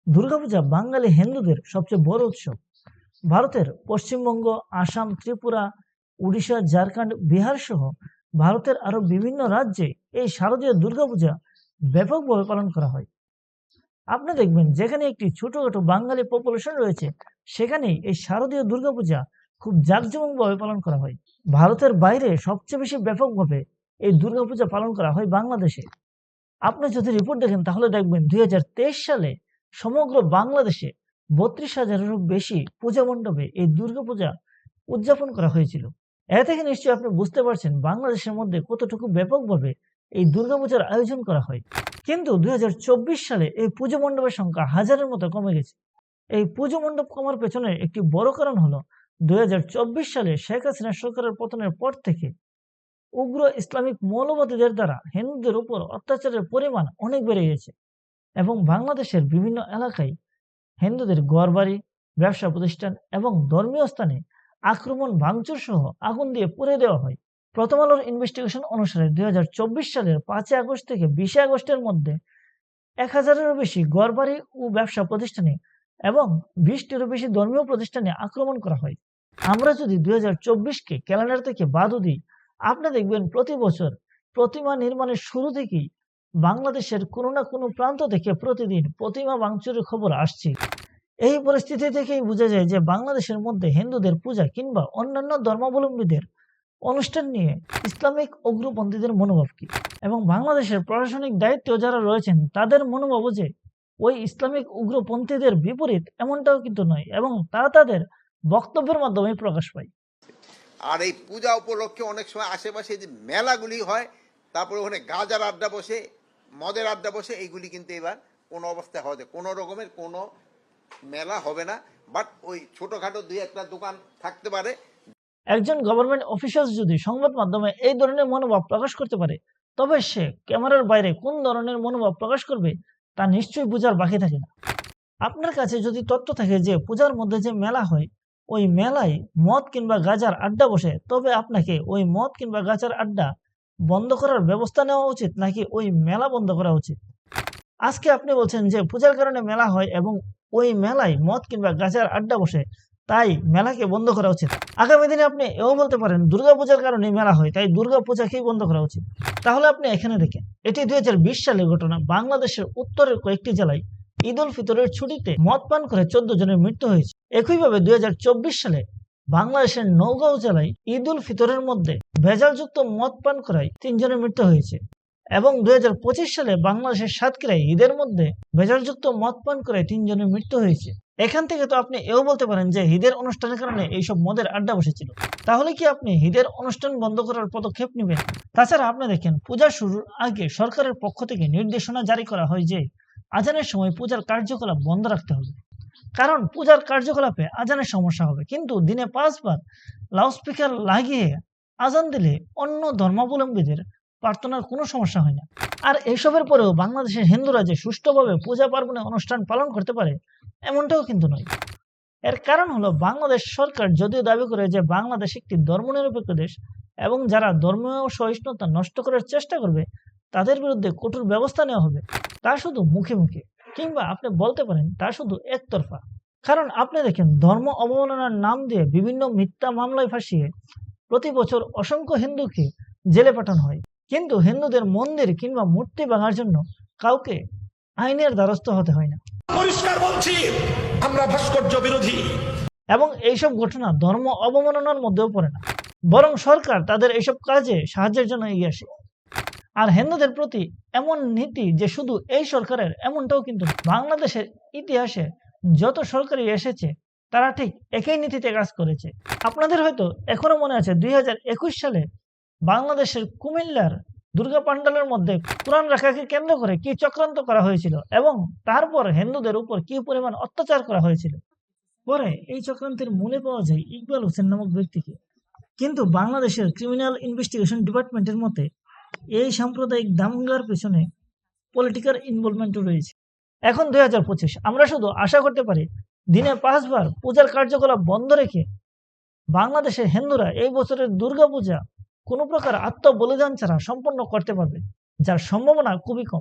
দুর্গাপূজা বাঙালি হিন্দুদের সবচেয়ে বড় উৎসব। ভারতের পশ্চিমবঙ্গ, আসাম, ত্রিপুরা, উড়িষ্যা, ঝাড়খণ্ড, বিহার সহ ভারতের আরো বিভিন্ন রাজ্যে এই শারদীয় দুর্গাপূজা ব্যাপকভাবে পালন করা হয়। আপনি দেখবেন যেখানে একটি ছোটখাটো বাঙালি পপুলেশন রয়েছে, সেখানেই এই শারদীয় দুর্গাপূজা খুব জাঁকজমকভাবে পালন করা হয়। ভারতের বাইরে সবচেয়ে বেশি ব্যাপকভাবে এই দুর্গাপূজা পালন করা হয় বাংলাদেশে। আপনি যদি রিপোর্ট দেখেন তাহলে দেখবেন 2023 সালে সমগ্র বাংলাদেশে 32,000-এরও বেশি পূজা মণ্ডপে এই দুর্গাপূজা উদযাপন করা হয়েছিল। এ থেকে নিশ্চয়ই আপনি বুঝতে পারছেন বাংলাদেশের মধ্যে কতটুকু ব্যাপকভাবে এই দুর্গাপূজার আয়োজন করা হয়। কিন্তু 2024 সালে এই পুজো মণ্ডপের সংখ্যা হাজারের মতো কমে গেছে। এই পুজো মণ্ডপ কমার পেছনে একটি বড় কারণ হলো 2024 সালে শেখ হাসিনা সরকারের পতনের পর থেকে উগ্র ইসলামিক মৌলবাদীদের দ্বারা হিন্দুদের উপর অত্যাচারের পরিমাণ অনেক বেড়ে গেছে এবং বাংলাদেশের বিভিন্ন এলাকায় হিন্দুদের ঘরবাড়ি, ব্যবসা প্রতিষ্ঠান এবং ধর্মীয় স্থানে আক্রমণ, ভাঙচুর সহ আগুন দিয়ে পুড়িয়ে দেওয়া হয়। প্রথম আলোর ইনভেস্টিগেশন অনুসারে 2024 সালের 5 আগস্ট থেকে 20 আগস্টের মধ্যে 1000-এরও বেশি ঘরবাড়ি ও ব্যবসা প্রতিষ্ঠানে এবং 20টিরও বেশি ধর্মীয় প্রতিষ্ঠানে আক্রমণ করা হয়। আমরা যদি 2024-কে ক্যালেন্ডার থেকে বাদও দিই, আপনি দেখবেন প্রতি বছর প্রতিমা নির্মাণের শুরু থেকেই বাংলাদেশের কোনো না কোনো প্রান্ত থেকে প্রতিদিন প্রতিমা ভাঙচুরের খবর আসছে। এই পরিস্থিতি থেকেই বোঝা যায় যে বাংলাদেশের মধ্যে হিন্দুদের পূজা কিংবা অন্যান্য ধর্মাবলম্বীদের অনুষ্ঠান নিয়ে ইসলামিক উগ্রপন্থীদের মনোভাব কি, এবং বাংলাদেশের প্রশাসনিক দায়িত্বে যারা রয়েছেন তাদের মনোভাব যে ওই ইসলামিক উগ্রপন্থীদের বিপরীত এমনটাও কিন্তু নয়, এবং তা তাদের বক্তব্যের মাধ্যমে প্রকাশ পায়। আর এই পূজা উপলক্ষে অনেক সময় আশেপাশে যে মেলাগুলি হয়, তারপরে ওখানে গাঁজার আড্ডা বসে, মদের আড্ডা বসে, এইগুলি কিন্তু এবার কোনো অবস্থায় হবে, কোনো রকমের কোনো মেলা হবে না। বাট ওই ছোটোখাটো দুই একটা দোকান থাকতে পারে। একজন গভর্নমেন্ট অফিসার যদি সংবাদ মাধ্যমে এই ধরনের মনোভাব প্রকাশ করতে পারে, তবে সে ক্যামেরার বাইরে কোন ধরনের মনোভাব প্রকাশ করবে তা নিশ্চয়ই বোঝার বাকি থাকে না। আপনার কাছে যদি তথ্য থাকে যে পূজার মধ্যে যে মেলা হয়, ওই মেলায় মদ কিংবা গাঁজার আড্ডা বসে, তবে আপনাকে ওই মদ কিংবা গাঁজার আড্ডা বন্ধ করার ব্যবস্থা নেওয়া উচিত নাকি ওই মেলা বন্ধ করা উচিত? আজকে আপনি বলছেন যে পূজার কারণে মেলা হয় এবং ওই মেলায় মদ কিংবা গাঁজার আড্ডা বসে, তাই মেলাকে বন্ধ করা উচিত। আগামী দিনে আপনি এও বলতে পারেন দুর্গাপূজার কারণে মেলা হয়, তাই দুর্গাপূজাকেই বন্ধ করা উচিত। তাহলে আপনি এখানে দেখেন, এটি 2020 সালের ঘটনা। বাংলাদেশের উত্তরের কয়েকটি জেলায় ঈদ উল ফিতরের ছুটিতে মদ পান করে 14 জনের মৃত্যু হয়েছে। একইভাবে 2024 সালে বাংলাদেশের নওগাঁও জেলায় ঈদ উল ফিতরের মধ্যে ভেজালযুক্ত মদ পান করায় 3 জনের মৃত্যু হয়েছে, এবং 2025 সালে বাংলাদেশের সাতক্ষীরায় ঈদের মধ্যে ভেজালযুক্ত মদ পান করে 3 জনের মৃত্যু হয়েছে। এখান থেকে তো আপনি এও বলতে পারেন যে ঈদের অনুষ্ঠানের কারণে এইসব মদের আড্ডা বসেছিল। তাহলে কি আপনি ঈদের অনুষ্ঠান বন্ধ করার পদক্ষেপ নেবেন? তাছাড়া আপনি দেখেন, পূজা শুরুর আগে সরকারের পক্ষ থেকে নির্দেশনা জারি করা হয় যে আজানের সময় পূজার কার্যকলাপ বন্ধ রাখতে হবে, কারণ পূজার কার্যকলাপে আজানের সমস্যা হবে। কিন্তু দিনে 5 বার লাউডস্পিকার লাগিয়ে আজান দিলে অন্য ধর্মাবলম্বীদের প্রার্থনার কোনো সমস্যা হয় না। আর এইসবের পরেও বাংলাদেশের হিন্দুরা যে সুষ্ঠুভাবে পূজা পার্বণে অনুষ্ঠান পালন করতে পারে, এমনটাও কিন্তু নয়। এর কারণ হলো বাংলাদেশ সরকার যদিও দাবি করে যে বাংলাদেশ একটি ধর্মনিরপেক্ষ দেশ এবং যারা ধর্মীয় সহিষ্ণুতা নষ্ট করার চেষ্টা করবে তাদের বিরুদ্ধে কঠোর ব্যবস্থা নেওয়া হবে, তা শুধু মুখে মুখে, কিংবা আপনি বলতে পারেন তা শুধু একতরফা। কারণ আপনি দেখেন, ধর্ম অবমাননার নাম দিয়ে বিভিন্ন মিথ্যা মামলায় ফাঁসিয়ে প্রতি বছর অসংখ্য হিন্দুকে জেলে পাঠানো হয়, কিন্তু হিন্দুদের মন্দির কিংবা মূর্তি ভাঙার জন্য কাউকে আইনের দ্বারস্থ হতে হয় না। পরিষ্কার বলছি, আমরা ভাস্কর্য বিরোধী। এবং এইসব ঘটনা ধর্ম অবমাননার মধ্যেও পড়ে না, বরং সরকার তাদের এইসব কাজে সাহায্যের জন্য এগিয়ে আসে। আর হিন্দুদের প্রতি এমন নীতি যে শুধু এই সরকারের, এমনটাও কিন্তু না। বাংলাদেশের ইতিহাসে যত সরকারই এসেছে তারা ঠিক একই নীতিতে কাজ করেছে। আপনাদের হয়তো এখনো মনে আছে 2021 সালে বাংলাদেশের কুমিল্লার দুর্গা পান্ডালের মধ্যে কোরআন রাখাকে কেন্দ্র করে কি চক্রান্ত করা হয়েছিল এবং তারপর হিন্দুদের উপর কি পরিমাণ অত্যাচার করা হয়েছিল। পরে এই চক্রান্তের মূলে পাওয়া যায় ইকবাল হোসেন নামক ব্যক্তিকে। কিন্তু বাংলাদেশের ক্রিমিনাল ইনভেস্টিগেশন ডিপার্টমেন্টের মতে এই সাম্প্রদায়িক দাঙ্গার পেছনে পলিটিক্যাল ইনভলভমেন্টও রয়েছে। এখন 2025, আমরা শুধু আশা করতে পারি দিনে 5 বার পূজার কার্যকলাপ বন্ধ রেখে বাংলাদেশের হিন্দুরা এই বছরের দুর্গাপূজা কোনো প্রকার আত্মবলিদান ছাড়া সম্পন্ন করতে পারবে, যার সম্ভাবনা খুবই কম।